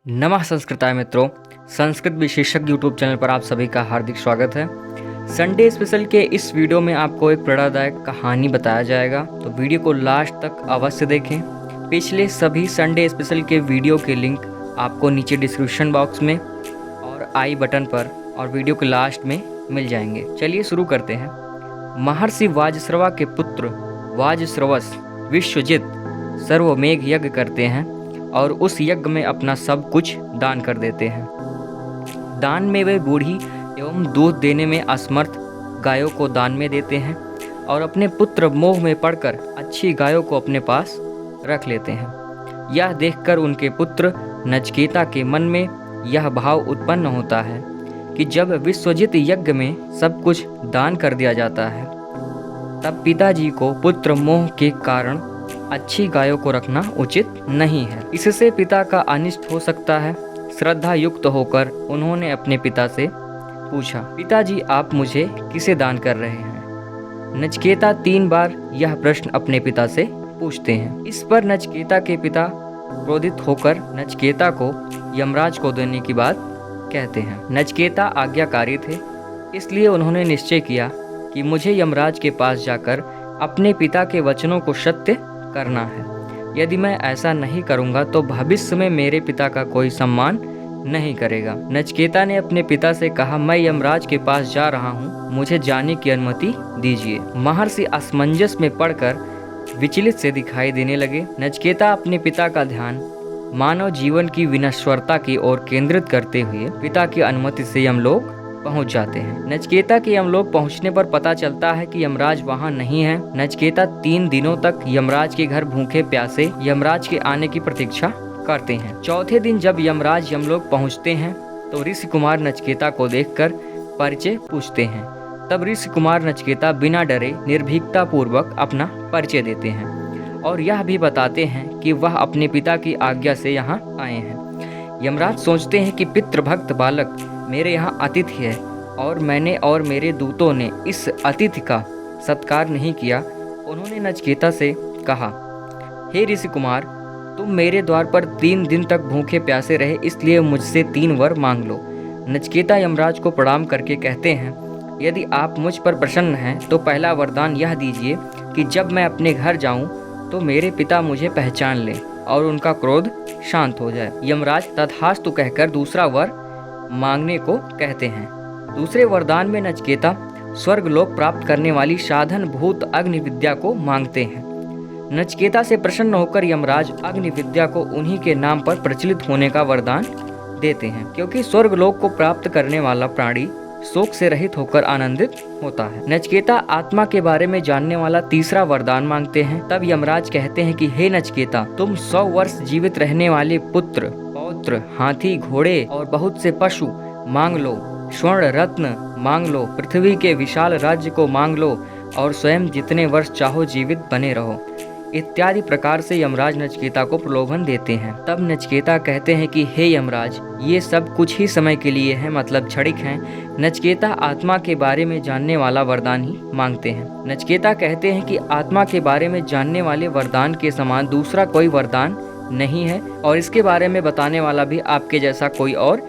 नमः संस्कृताय मित्रों, संस्कृत विशेषज्ञ यूट्यूब चैनल पर आप सभी का हार्दिक स्वागत है। संडे स्पेशल के इस वीडियो में आपको एक प्रेरणादायक कहानी बताया जाएगा, तो वीडियो को लास्ट तक अवश्य देखें। पिछले सभी संडे स्पेशल के वीडियो के लिंक आपको नीचे डिस्क्रिप्शन बॉक्स में और आई बटन पर और वीडियो के लास्ट में मिल जाएंगे। चलिए शुरू करते हैं। महर्षि वाजश्रवा के पुत्र वाजश्रवस विश्वजित सर्वमेघ यज्ञ करते हैं और उस यज्ञ में अपना सब कुछ दान कर देते हैं। दान में वे बूढ़ी एवं दूध देने में असमर्थ गायों को दान में देते हैं और अपने पुत्र मोह में पड़कर अच्छी गायों को अपने पास रख लेते हैं। यह देखकर उनके पुत्र नचिकेता के मन में यह भाव उत्पन्न होता है कि जब विश्वजित यज्ञ में सब कुछ दान कर दिया जाता है, तब पिताजी को पुत्र मोह के कारण अच्छी गायों को रखना उचित नहीं है। इससे पिता का अनिष्ट हो सकता है। श्रद्धा युक्त होकर उन्होंने अपने पिता से पूछा, पिताजी आप मुझे किसे दान कर रहे हैं? नचिकेता 3 बार यह प्रश्न अपने पिता से पूछते हैं। इस पर नचिकेता के पिता क्रोधित होकर नचिकेता को यमराज को देने की बात कहते हैं। नचिकेता आज्ञाकारी थे, इसलिए उन्होंने निश्चय किया कि मुझे यमराज के पास जाकर अपने पिता के वचनों को सत्य करना है। यदि मैं ऐसा नहीं करूंगा तो भविष्य में मेरे पिता का कोई सम्मान नहीं करेगा। नचिकेता ने अपने पिता से कहा, मैं यमराज के पास जा रहा हूँ, मुझे जाने की अनुमति दीजिए। महर्षि असमंजस में पड़कर विचलित से दिखाई देने लगे। नचिकेता अपने पिता का ध्यान मानव जीवन की विनश्वरता की ओर केंद्रित करते हुए पिता की अनुमति से यमलोक पहुंच जाते हैं। नचिकेता के यमलोक पहुंचने पर पता चलता है कि यमराज वहां नहीं है। नचिकेता 3 दिनों तक यमराज के घर भूखे प्यासे यमराज के आने की प्रतीक्षा करते हैं। चौथे दिन जब यमराज यमलोक पहुंचते हैं तो ऋषि कुमार नचिकेता को देखकर परिचय पूछते हैं। तब ऋषि कुमार नचिकेता बिना डरे निर्भीकता पूर्वक अपना परिचय देते हैं और यह भी बताते हैं कि वह अपने पिता की आज्ञा से यहाँ आए हैं। यमराज सोचते हैं कि पितृभक्त बालक मेरे यहाँ अतिथि है और मैंने और मेरे दूतों ने इस अतिथि का सत्कार नहीं किया। उन्होंने नचिकेता से कहा, हे ऋषि कुमार, तुम मेरे द्वार पर 3 दिन तक भूखे प्यासे रहे, इसलिए मुझसे 3 वर मांग लो। नचिकेता यमराज को प्रणाम करके कहते हैं, यदि आप मुझ पर प्रसन्न हैं तो पहला वरदान यह दीजिए कि जब मैं अपने घर जाऊं तो मेरे पिता मुझे पहचान लें और उनका क्रोध शांत हो जाए। यमराज तथास्तु कहकर दूसरा वर मांगने को कहते हैं। दूसरे वरदान में नचिकेता स्वर्गलोक प्राप्त करने वाली साधन भूत अग्नि विद्या को मांगते हैं। नचिकेता से प्रसन्न होकर यमराज अग्नि विद्या को उन्हीं के नाम पर प्रचलित होने का वरदान देते हैं, क्योंकि स्वर्गलोक को प्राप्त करने वाला प्राणी शोक से रहित होकर आनंदित होता है। नचिकेता आत्मा के बारे में जानने वाला तीसरा वरदान मांगते हैं। तब यमराज कहते हैं कि हे नचिकेता, तुम 100 वर्ष जीवित रहने वाले पुत्र, पौत्र, हाथी, घोड़े और बहुत से पशु मांग लो, स्वर्ण रत्न मांग लो, पृथ्वी के विशाल राज्य को मांग लो और स्वयं जितने वर्ष चाहो जीवित बने रहो, इत्यादि प्रकार से यमराज नचिकेता को प्रलोभन देते हैं। तब नचिकेता कहते हैं कि हे यमराज, ये सब कुछ ही समय के लिए है, मतलब क्षणिक हैं। नचिकेता आत्मा के बारे में जानने वाला वरदान ही मांगते हैं। नचिकेता कहते हैं कि आत्मा के बारे में जानने वाले वरदान के समान दूसरा कोई वरदान नहीं है और इसके बारे में बताने वाला भी आपके जैसा कोई और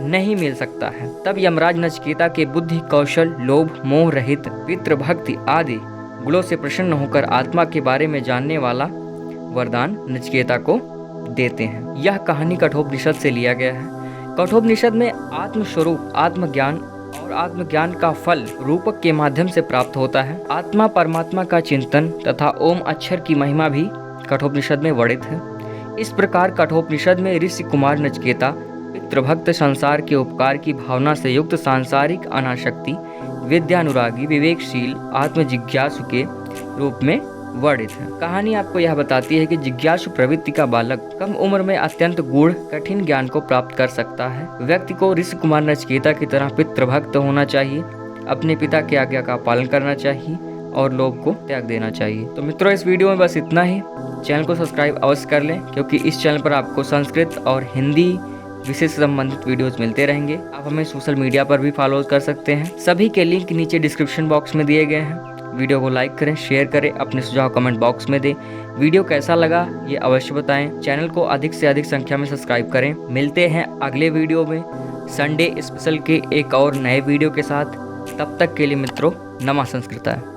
नहीं मिल सकता है। तब यमराज नचिकेता के बुद्धि, कौशल, लोभ, मोह रहित, पितृभक्ति आदि गुणों से प्रसन्न होकर आत्मा के बारे में जानने वाला वरदान नचिकेता को देते हैं। यह कहानी कठोपनिषद से लिया गया है। कठोपनिषद में आत्मस्वरूप, आत्मज्ञान और आत्मज्ञान का फल रूपक के माध्यम से प्राप्त होता है। आत्मा परमात्मा का चिंतन तथा ओम अक्षर की महिमा भी कठोपनिषद में वर्णित है। इस प्रकार कठोपनिषद में ऋषि कुमार नचिकेता पितृभक्त, संसार के उपकार की भावना से युक्त, सांसारिक अनासक्ति, विद्यानुरागी, विवेकशील, आत्मजिज्ञासु के रूप में वर्णित है। कहानी आपको यह बताती है कि जिज्ञासु प्रवृत्ति का बालक कम उम्र में अत्यंत गूढ़ कठिन ज्ञान को प्राप्त कर सकता है। व्यक्ति को ऋषि कुमार नचिकेता की तरह पितृभक्त होना चाहिए, अपने पिता की आज्ञा का पालन करना चाहिए और लोभ को त्याग देना चाहिए। तो मित्रों, इस वीडियो में बस इतना ही। चैनल को सब्सक्राइब अवश्य कर लें, क्योंकि इस चैनल पर आपको संस्कृत और हिंदी विषय से संबंधित वीडियोस मिलते रहेंगे। आप हमें सोशल मीडिया पर भी फॉलो कर सकते हैं। सभी के लिंक नीचे डिस्क्रिप्शन बॉक्स में दिए गए हैं। वीडियो को लाइक करें, शेयर करें, अपने सुझाव कमेंट बॉक्स में दें। वीडियो कैसा लगा ये अवश्य बताएं। चैनल को अधिक से अधिक संख्या में सब्सक्राइब करें। मिलते हैं अगले वीडियो में संडे स्पेशल के एक और नए वीडियो के साथ। तब तक के लिए मित्रों, नमः संस्कृता।